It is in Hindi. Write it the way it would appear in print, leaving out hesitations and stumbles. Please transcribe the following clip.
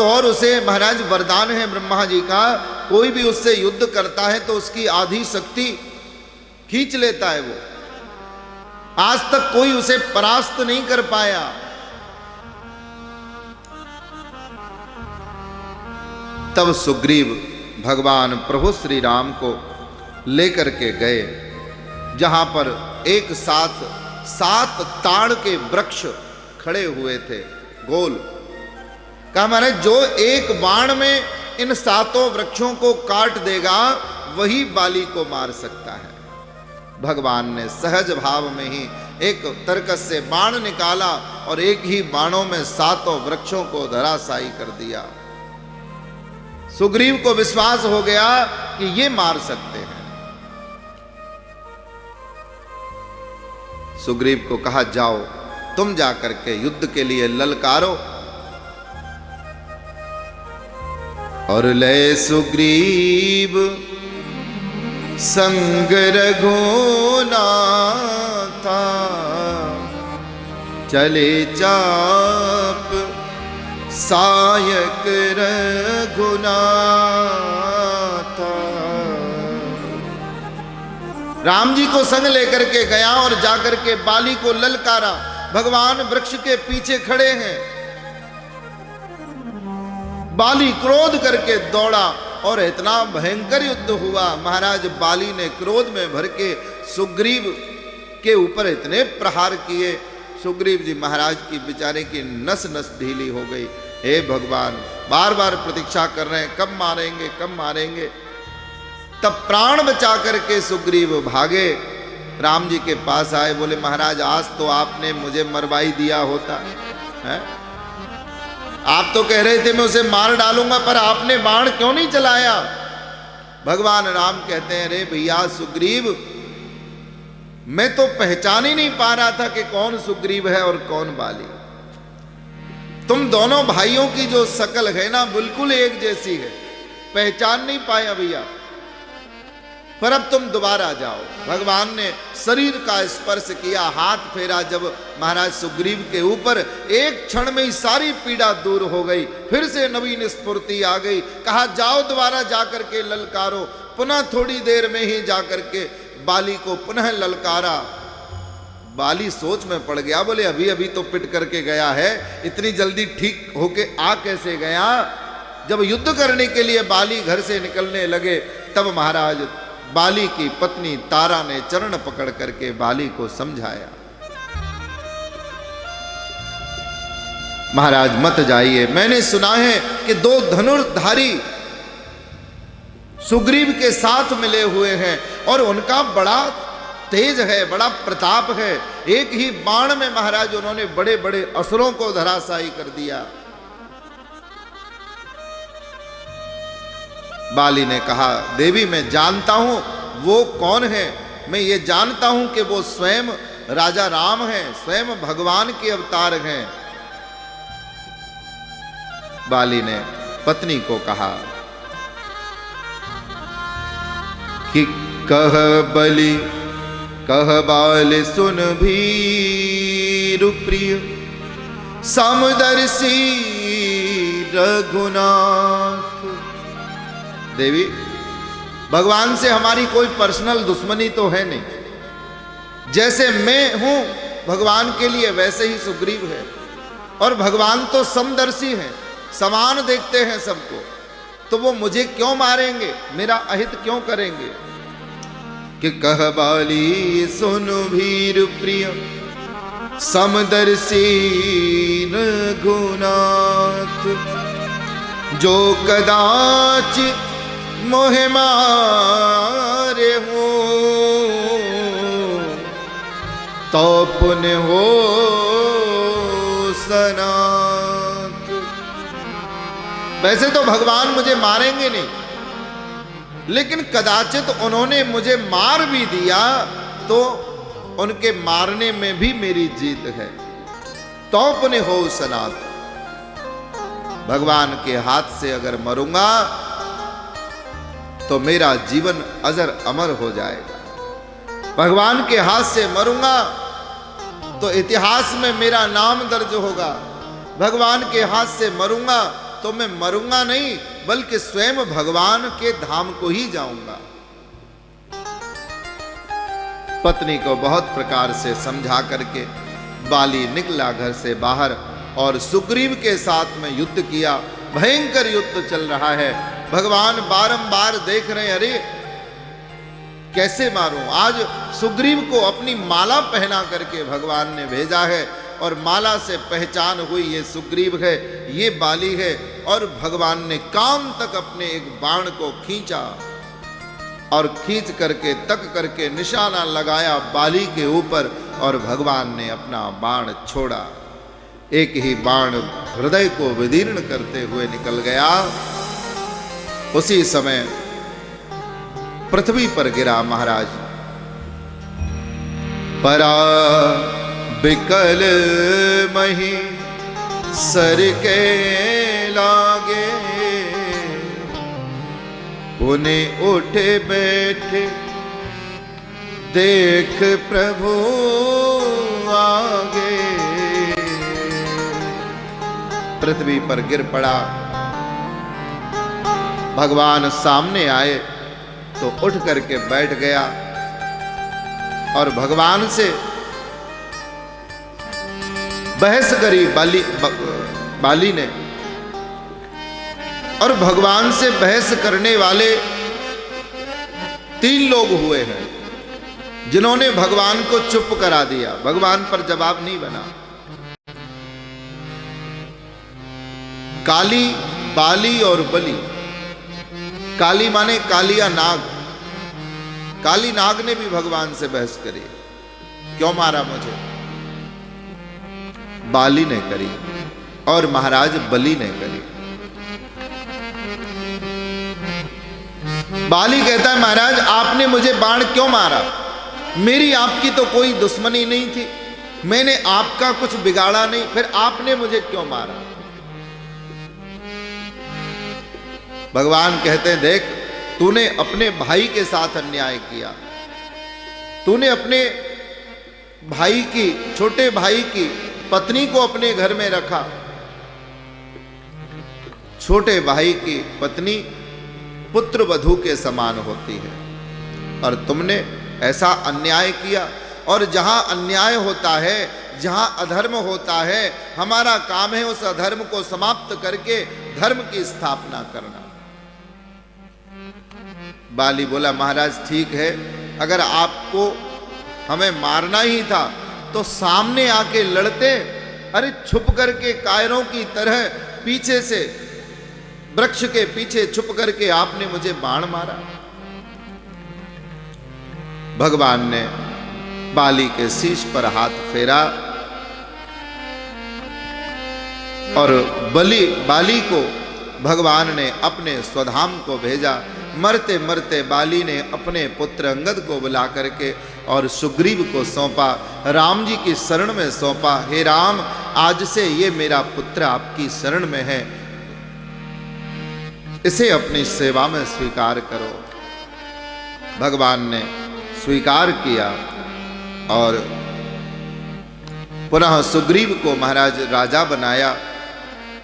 तो और उसे महाराज वरदान है ब्रह्मा जी का, कोई भी उससे युद्ध करता है तो उसकी आधी शक्ति खींच लेता है वो। आज तक कोई उसे परास्त नहीं कर पाया। तब सुग्रीव भगवान प्रभु श्री राम को लेकर के गए, जहां पर एक साथ 7 ताड़ के वृक्ष खड़े हुए थे गोल। कहा महाराज जो एक बाण में इन 7 वृक्षों को काट देगा वही बाली को मार सकता है। भगवान ने सहज भाव में ही एक तरकस से बाण निकाला और एक ही बाणों में 7 वृक्षों को धराशायी कर दिया। सुग्रीव को विश्वास हो गया कि ये मार सकते हैं। सुग्रीव को कहा जाओ तुम जाकर के युद्ध के लिए ललकारो। और ले सुग्रीव संग रघुनाथा चले चाप सायक रघुनाथा। राम जी को संग लेकर के गया और जाकर के बाली को ललकारा। भगवान वृक्ष के पीछे खड़े हैं। बाली क्रोध करके दौड़ा और इतना भयंकर युद्ध हुआ। महाराज बाली ने क्रोध में भर के सुग्रीव के ऊपर इतने प्रहार किए, सुग्रीव जी महाराज की बेचारे की नस नस ढीली हो गई। हे भगवान, बार बार प्रतीक्षा कर रहे हैं, कब मारेंगे कब मारेंगे। तब प्राण बचा करके सुग्रीव भागे, राम जी के पास आए, बोले महाराज आज तो आपने मुझे मरवाई दिया होता है? आप तो कह रहे थे मैं उसे मार डालूंगा, पर आपने बाण क्यों नहीं चलाया? भगवान राम कहते हैं रे भैया सुग्रीव, मैं तो पहचान ही नहीं पा रहा था कि कौन सुग्रीव है और कौन बाली। तुम दोनों भाइयों की जो शकल है ना बिल्कुल एक जैसी है, पहचान नहीं पाया भैया। पर अब तुम दोबारा जाओ। भगवान ने शरीर का स्पर्श किया, हाथ फेरा जब महाराज सुग्रीव के ऊपर, एक क्षण में ही सारी पीड़ा दूर हो गई, फिर से नवीन स्फूर्ति आ गई। कहा जाओ दोबारा जाकर के ललकारो। पुनः थोड़ी देर में ही जाकर के बाली को पुनः ललकारा। बाली सोच में पड़ गया, बोले अभी अभी तो पिट करके गया है, इतनी जल्दी ठीक होके आ कैसे गया? जब युद्ध करने के लिए बाली घर से निकलने लगे तब महाराज बाली की पत्नी तारा ने चरण पकड़ करके बाली को समझाया, महाराज मत जाइए, मैंने सुना है कि 2 धनुर्धारी सुग्रीव के साथ मिले हुए हैं और उनका बड़ा तेज है, बड़ा प्रताप है। एक ही बाण में महाराज उन्होंने बड़े बड़े असुरों को धराशायी कर दिया। बाली ने कहा देवी मैं जानता हूं वो कौन है, मैं ये जानता हूं कि वो स्वयं राजा राम हैं, स्वयं भगवान के अवतार हैं। बाली ने पत्नी को कहा कि कह बलि कह बाल सुन भीरु प्रिय समदर्शी रघुनाथ। देवी भगवान से हमारी कोई पर्सनल दुश्मनी तो है नहीं, जैसे मैं हूं भगवान के लिए वैसे ही सुग्रीव है। और भगवान तो समदर्शी हैं, समान देखते हैं सबको, तो वो मुझे क्यों मारेंगे, मेरा अहित क्यों करेंगे? कि कह बाली सुन भीर प्रिय समदर्शी रघुनाथ, जो कदाच मोहे मारे हो तो पुण्य हो सनाथ। वैसे तो भगवान मुझे मारेंगे नहीं, लेकिन कदाचित उन्होंने मुझे मार भी दिया तो उनके मारने में भी मेरी जीत है, तो पुण्य हो सनाथ। भगवान के हाथ से अगर मरूंगा तो मेरा जीवन अजर अमर हो जाएगा। भगवान के हाथ से मरूंगा तो इतिहास में मेरा नाम दर्ज होगा। भगवान के हाथ से मरूंगा तो मैं मरूंगा नहीं, बल्कि स्वयं भगवान के धाम को ही जाऊंगा। पत्नी को बहुत प्रकार से समझा करके बाली निकला घर से बाहर और सुग्रीव के साथ में युद्ध किया। भयंकर युद्ध चल रहा है। भगवान बारंबार देख रहे हैं, अरे कैसे मारूं। आज सुग्रीव को अपनी माला पहना करके भगवान ने भेजा है और माला से पहचान हुई ये सुग्रीव है, ये बाली है। और भगवान ने कान तक अपने एक बाण को खींचा और खींच करके तक करके निशाना लगाया बाली के ऊपर और भगवान ने अपना बाण छोड़ा। एक ही बाण हृदय को विदीर्ण करते हुए निकल गया। उसी समय पृथ्वी पर गिरा महाराज। परा बिकल मही सर के लागे, उन्हें उठे बैठे देख प्रभु आगे। पृथ्वी पर गिर पड़ा। भगवान सामने आए तो उठ करके बैठ गया और भगवान से बहस करी बाली ने। और भगवान से बहस करने वाले 3 लोग हुए हैं जिन्होंने भगवान को चुप करा दिया, भगवान पर जवाब नहीं बना। काली, बाली और बलि। काली माने कालिया नाग। काली नाग ने भी भगवान से बहस करी, क्यों मारा मुझे। बाली ने करी और महाराज बलि ने करी। बाली कहता है, महाराज आपने मुझे बाण क्यों मारा। मेरी आपकी तो कोई दुश्मनी नहीं थी, मैंने आपका कुछ बिगाड़ा नहीं, फिर आपने मुझे क्यों मारा। भगवान कहते हैं, देख तूने अपने भाई के साथ अन्याय किया। तूने अपने भाई की, छोटे भाई की पत्नी को अपने घर में रखा। छोटे भाई की पत्नी पुत्र वधू के समान होती है और तुमने ऐसा अन्याय किया। और जहां अन्याय होता है, जहां अधर्म होता है, हमारा काम है उस अधर्म को समाप्त करके धर्म की स्थापना करना। बाली बोला, महाराज ठीक है, अगर आपको हमें मारना ही था तो सामने आके लड़ते। अरे छुप करके कायरों की तरह पीछे से, वृक्ष के पीछे छुप करके आपने मुझे बाण मारा। भगवान ने बाली के शीश पर हाथ फेरा और बाली को भगवान ने अपने स्वधाम को भेजा। मरते मरते बाली ने अपने पुत्र अंगद को बुला करके और सुग्रीव को सौंपा, राम जी की शरण में सौंपा। हे राम, आज से ये मेरा पुत्र आपकी शरण में है, इसे अपनी सेवा में स्वीकार करो। भगवान ने स्वीकार किया और पुनः सुग्रीव को महाराज राजा बनाया।